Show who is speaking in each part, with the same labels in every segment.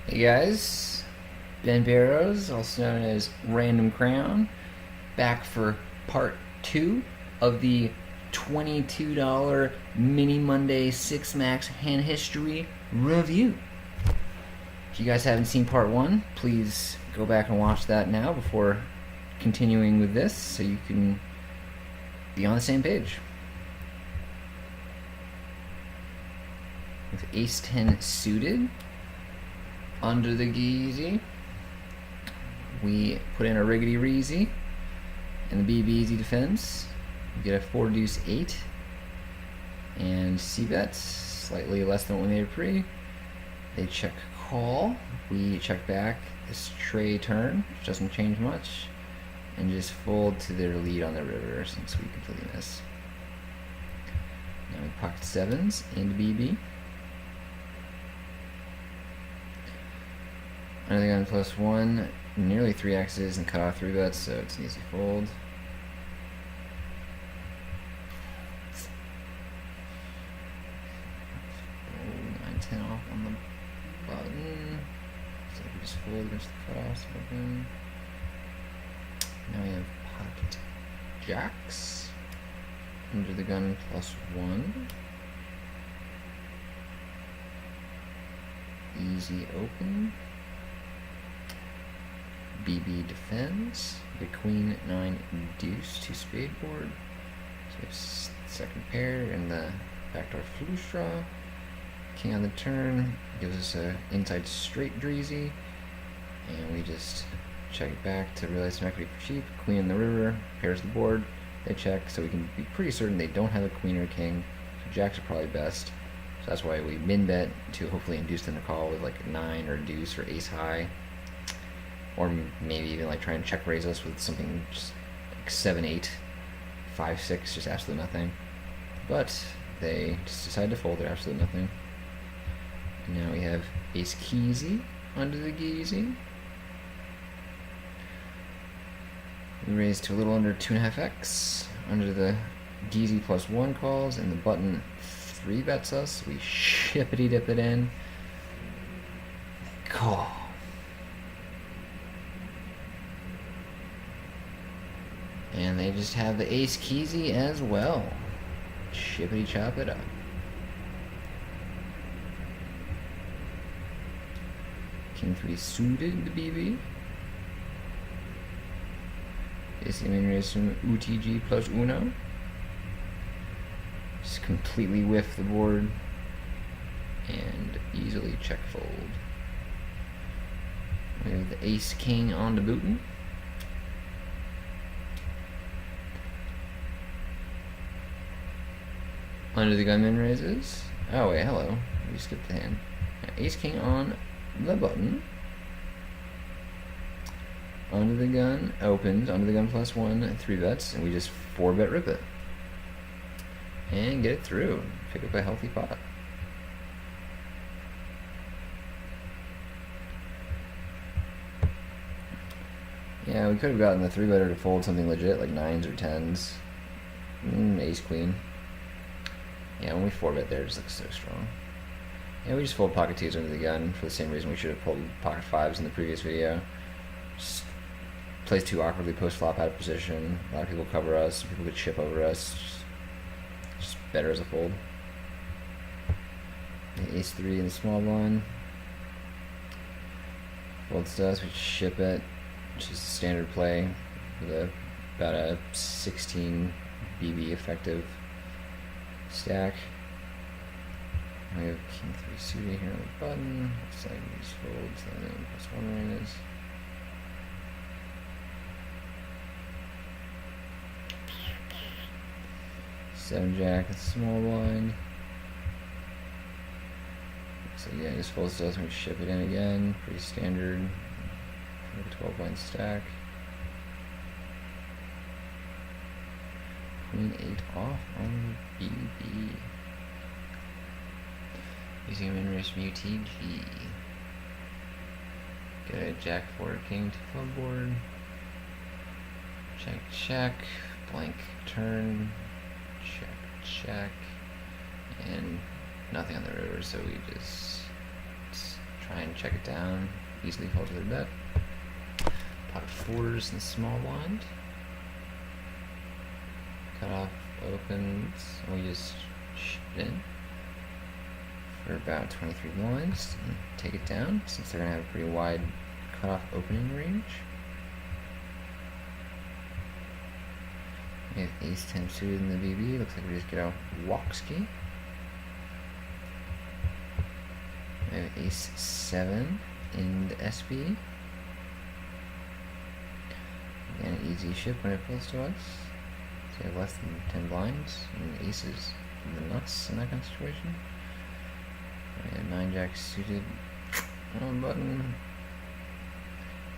Speaker 1: Hey guys, Ben Barrows, also known as Random Crown, back for part 2 of the $22 Mini Monday 6 Max hand history review. If you guys haven't seen part 1, please go back and watch that now before continuing with this so you can be on the same page. With Ace 10 suited, under the Geezy, we put in a Riggedy Reezy and the BB defense. We get a 4 deuce 8 and C-bets, slightly less than what we made pre. They check call. We check back this tray turn, which doesn't change much, and just fold to their lead on the river since we completely miss. Now we pocket 7s into BB. Under the gun +1, nearly 3x's and cut off 3 bets, so it's an easy fold. Fold 9-10 off on the button. So we just fold against the cutoffs open. Now we have pocket jacks. Under the gun +1. Easy open. BB defends. The queen 9 deuce to spade board. So we have second pair and the backdoor flush draw. King on the turn gives us a inside straight dreezy, and we just check it back to realize some equity for cheap. Queen in the river pairs the board. They check, so we can be pretty certain they don't have a queen or a king. So jacks are probably best. So that's why we min bet to hopefully induce them to call with like 9 or deuce or ace high. Or maybe even like try and check raise us with something just like 7-8, 5-6, just absolutely nothing. But they just decide to fold it absolutely nothing. And now we have ace keezy under the geezy. We raise to a little under 2.5x under the geezy +1 calls, and the button 3 bets us. We shippity dip it in. Call. And they just have the ace keezy as well. Shippity chop it up. King 3 suited the BB. Is in raise from UTG +1. Just completely whiff the board and easily check fold. We have the ace king on the bootin'. Under the gun min raises. Oh wait, hello. We skipped the hand. Ace king on the button. Under the gun opens. Under the gun +1, 3 bets, and we just 4 bet rip it. And get it through. Pick up a healthy pot. Yeah, we could have gotten the 3 better to fold something legit like 9s or 10s. Ace queen. Yeah, when we 4-bet there, it just looks so strong. Yeah, we just fold pocket 2s under the gun for the same reason we should have pulled pocket 5s in the previous video. Just plays too awkwardly post-flop out of position. A lot of people cover us. Some people could chip over us. Just better as a fold. Ace 3 in the small blind. Folds to us, we ship it, which is a standard play with about a 16 BB effective stack. We have king 3 suited here on the button. Looks like we just fold to the +1 ranges. Seven jack and small blind. So yeah, just folds to us and we ship it in again. Pretty standard. 12 blind stack. Queen 8 off on the BB. Using a min raise from UTG. Get a jack 4 king to club board. Check, check. Blank turn. Check, check. And nothing on the river, so we just try and check it down, easily fold to the bet. Pot of fours in the small blind. Cut off opens, and we just ship it in for about 23 blinds and take it down since they're going to have a pretty wide cutoff opening range. We have ace 10 suited in the BB. Looks like we just get a walk-ski. We have ace 7 in the SB. And an easy ship when it pulls to us. So we have less than 10 blinds and aces in the nuts in that kind of situation. We have 9 jack suited on button.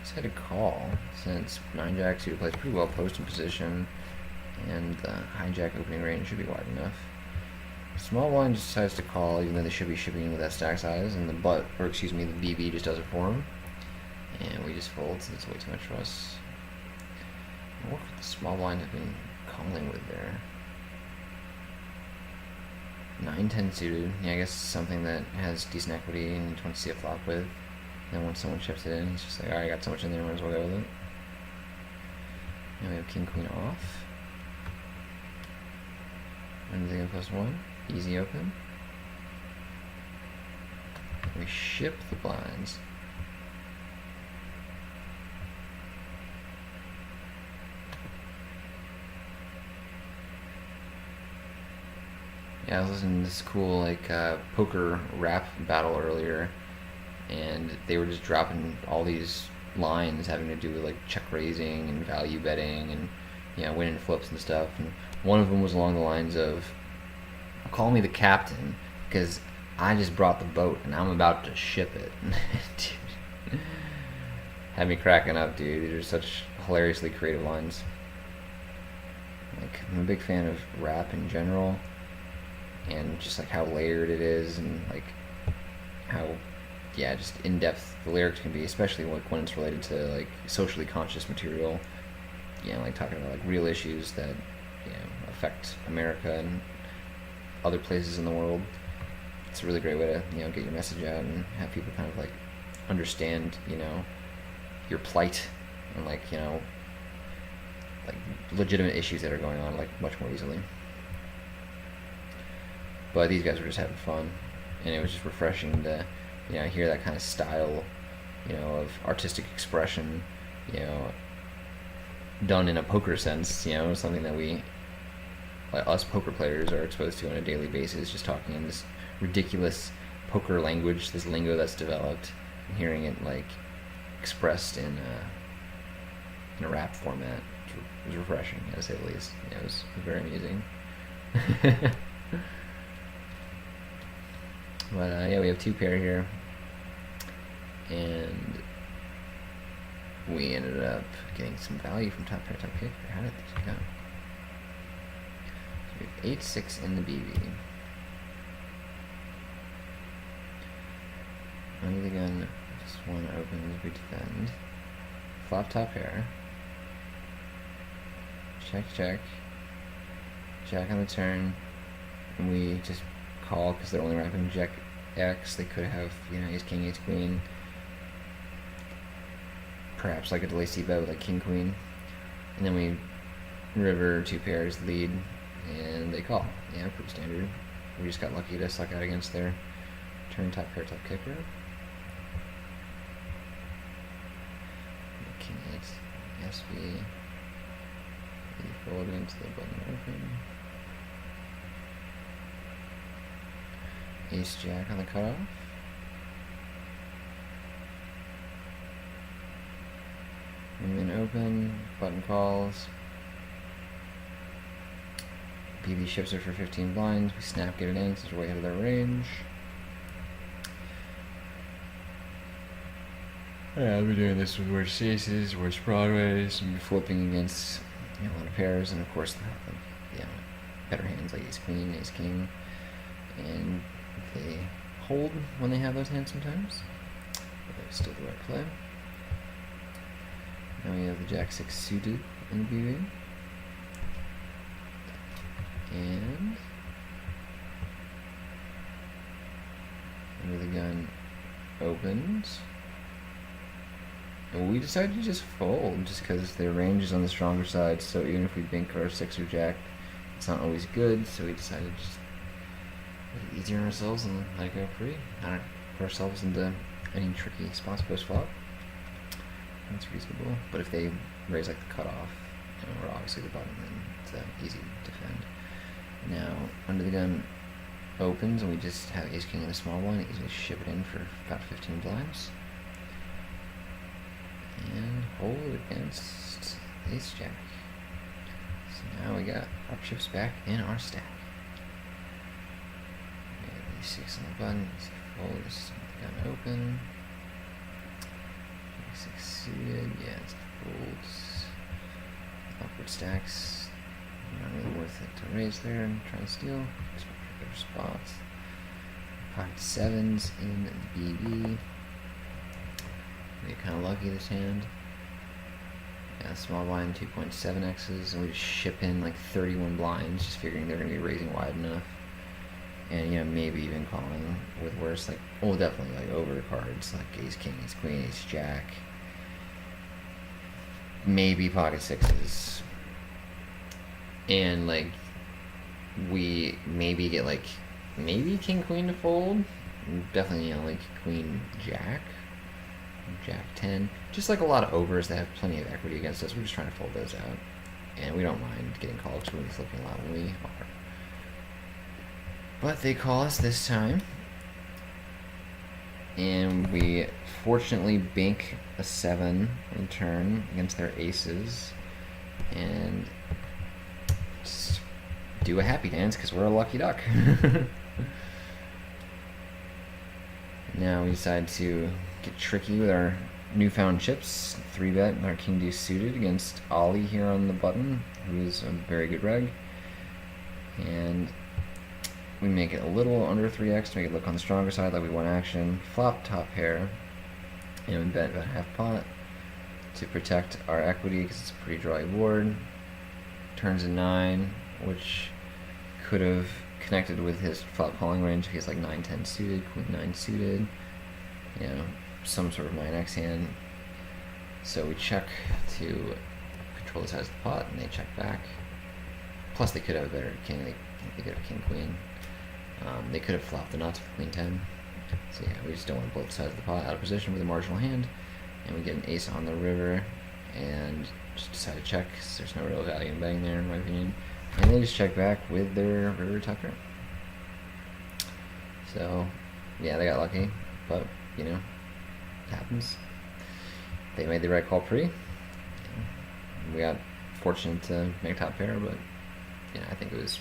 Speaker 1: Just had a call since 9 jack suited plays pretty well post in position, and the hijack opening range should be wide enough. Small blind just decides to call, even though they should be shipping with that stack size, and the the BB just does it for him, and we just fold since it's way too much for us. What could the small blind have been calling with there? 9-10 suited. Yeah, I guess something that has decent equity and you want to see a flop with. And then once someone chips it in, he's just like, alright, I got so much in there, might as well go with it. Now we have king queen off. Anything plus 1. Easy open. We ship the blinds. Yeah, I was listening to this cool poker rap battle earlier, and they were just dropping all these lines having to do with like check raising and value betting and winning flips and stuff. And one of them was along the lines of, "Call me the captain because I just brought the boat and I'm about to ship it." Dude, had me cracking up, dude. These are such hilariously creative lines. Like, I'm a big fan of rap in general, and just like how layered it is, and like how just in depth the lyrics can be, especially like when it's related to like socially conscious material. Like talking about like real issues that affect America and other places in the world. It's a really great way to get your message out and have people kind of like understand your plight and like legitimate issues that are going on like much more easily. But these guys were just having fun, and it was just refreshing to hear that kind of style of artistic expression done in a poker sense, something that we, like us poker players, are exposed to on a daily basis, just talking in this ridiculous poker language, this lingo that's developed, and hearing it like expressed in a rap format. It was refreshing, to say the least. It was very amusing. But we have 2 pair here, and we ended up getting some value from top pair, top kicker. How did this go? So we have 8-6 in the BB. Under the gun, just one opens, we defend. Flop top pair. Check, check. Jack on the turn. And we just call because they're only wrapping Jack X. They could have, ace king, ace queen. Perhaps like a delay c-bet with like king queen. And then we river 2 pairs lead, and they call. Pretty standard. We just got lucky to suck out against their turn top pair, top kicker. King 8, SB. We fold into the button open. Ace jack on the cutoff. And then open, button calls. BB ships it for 15 blinds. We snap, get it in since we're way ahead of their range. I'll be doing this with worst aces, worst broadways, and flipping against a lot of pairs, and of course better hands like ace queen, ace king, and they hold when they have those hands sometimes. But they're still the right play. Now we have the jack 6 suited in the BB, and under the gun opens. And we decided to just fold just because their range is on the stronger side, so even if we bink our 6 or jack, it's not always good, so we decided to just make it easier on ourselves and let it go free. Not put ourselves into any tricky spots post-flop. That's reasonable. But if they raise like the cutoff, and we're obviously the button, then it's easy to defend. Now, under the gun opens, and we just have ace king in the small blind, easily ship it in for about 15 blinds. And hold against ace jack. So now we got our chips back in our stack. We have e6 on the button, fold is gun open. E6 suited, yeah, it's folds. Awkward stacks. Not really worth it to raise there and try to steal. Just better spots. Pocket sevens in the BB. We get kind of lucky this hand. Yeah, small blind 2.7x's, and we just ship in like 31 blinds, just figuring they're going to be raising wide enough. And, you know, maybe even calling with worse, like, well, definitely like over cards, like ace king, ace queen, ace jack. Maybe pocket sixes. And, like, we maybe get, like, maybe king queen to fold. Definitely, you know, like queen jack. Jack 10. Just like a lot of overs that have plenty of equity against us. We're just trying to fold those out. And we don't mind getting called because we're going to be flipping a lot when we are. But they call us this time. And we fortunately bank a 7 in turn against their aces. And just do a happy dance because we're a lucky duck. Now we decide to get tricky with our newfound chips. 3-bet our king deuce suited against Ollie here on the button, who is a very good reg. And we make it a little under 3x to make it look on the stronger side like we won action. Flop top pair, and we bet about half pot to protect our equity because it's a pretty drawy board. Turns a 9, which could have connected with his flop calling range if he has like 9-10 suited, queen 9 suited, you know, some sort of 9x hand. So we check to control the size of the pot, and they check back. Plus they could have a better king, they could have king queen. They could have flopped the nuts with queen 10. So yeah, we just don't want to blow the size of the pot out of position with a marginal hand. And we get an ace on the river, and just decide to check because there's no real value in betting there in my opinion. And they just check back with their river tucker. So yeah, they got lucky, but you know, it happens. They made the right call pre. We got fortunate to make top pair, but you know, I think it was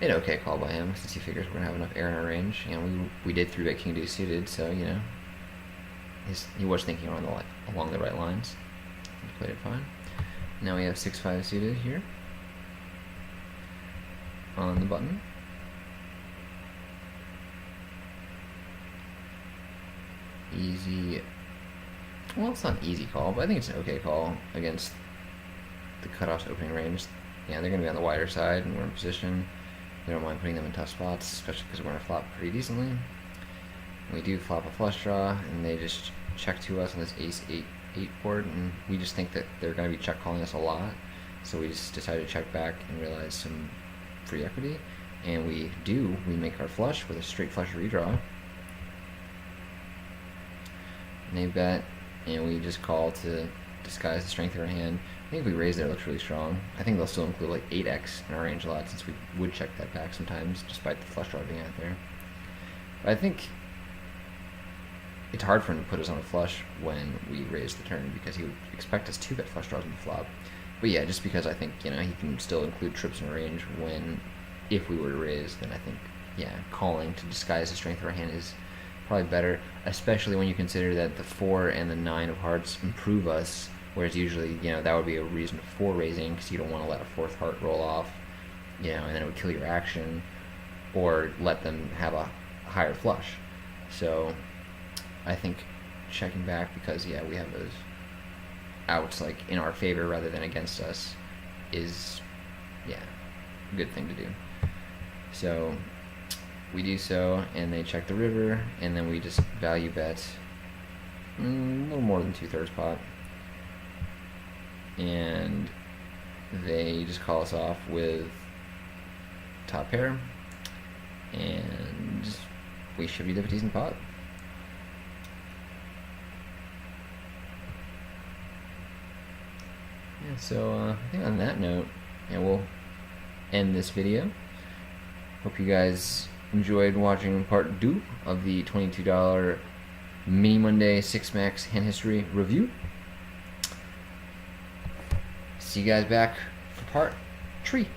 Speaker 1: an okay call by him since he figures we're gonna have enough air in our range. You know, we did 3-bet king deuce suited, so you know, he was thinking along the right lines. He played it fine. Now we have 6-5 suited here on the button. Easy. Well, it's not an easy call, but I think it's an okay call against the cutoff's opening range. Yeah, they're going to be on the wider side, and we're in position. We don't mind putting them in tough spots, especially because we're going to flop pretty decently. We do flop a flush draw, and they just check to us on this ace-8 board, and we just think that they're going to be check calling us a lot. So we just decided to check back and realize some free equity, and we make our flush with a straight flush redraw. And they bet, and we just call to disguise the strength of our hand. I think if we raise there, it looks really strong. I think they'll still include like 8x in our range a lot, since we would check that back sometimes, despite the flush draw being out there. But I think it's hard for him to put us on a flush when we raise the turn, because he would expect us to bet flush draws in the flop. But yeah, just because I think, you know, he can still include trips in range when, if we were to raise, then I think, yeah, calling to disguise the strength of our hand is probably better, especially when you consider that the 4 and the 9 of hearts improve us, whereas usually, you know, that would be a reason for raising, because you don't want to let a 4th heart roll off, you know, and then it would kill your action, or let them have a higher flush. So I think checking back, because yeah, we have those outs like in our favor rather than against us, is yeah, a good thing to do. So we do so, and they check the river, and then we just value bet a little more than 2/3 pot, and they just call us off with top pair, and we should be a decent pot. Yeah, so I think on that note, yeah, we'll end this video. Hope you guys enjoyed watching part 2 of the $22 Mini Monday 6-Max hand history review. See you guys back for part 3.